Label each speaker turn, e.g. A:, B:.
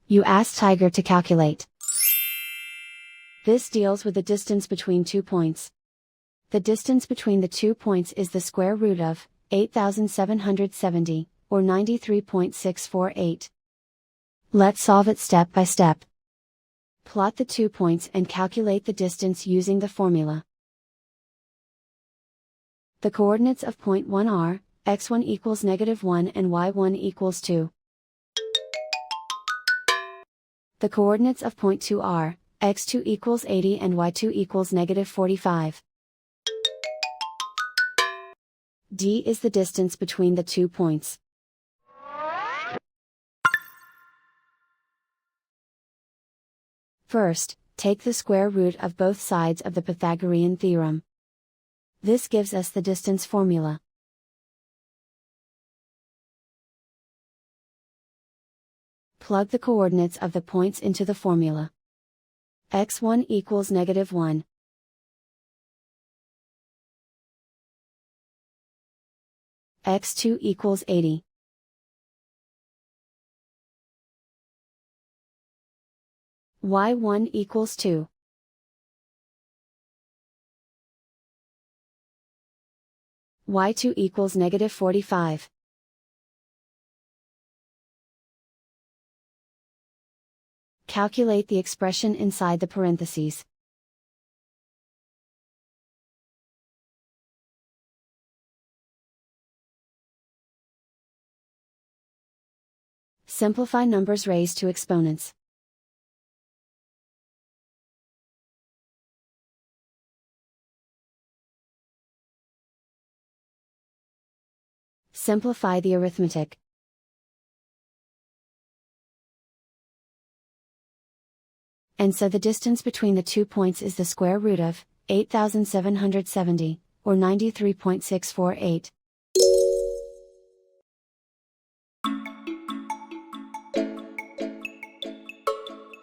A: You ask Tiger to calculate. This deals with the distance between 2 points. The distance between the 2 points is the square root of 8,770, or 93.648. Let's solve it step by step. Plot the 2 points and calculate the distance using the formula. The coordinates of point 1 are, x1 equals -1 and y1 equals 2. The coordinates of point 2 are, x2 equals 80 and y2 equals -45. D is the distance between the 2 points. First, take the square root of both sides of the Pythagorean theorem. This gives us the distance formula. Plug the coordinates of the points into the formula. x1 equals -1. x2 equals 80. y1 equals 2. y2 equals -45. Calculate the expression inside the parentheses. Simplify numbers raised to exponents. Simplify the arithmetic. And so the distance between the 2 points is the square root of 8,770, or 93.648.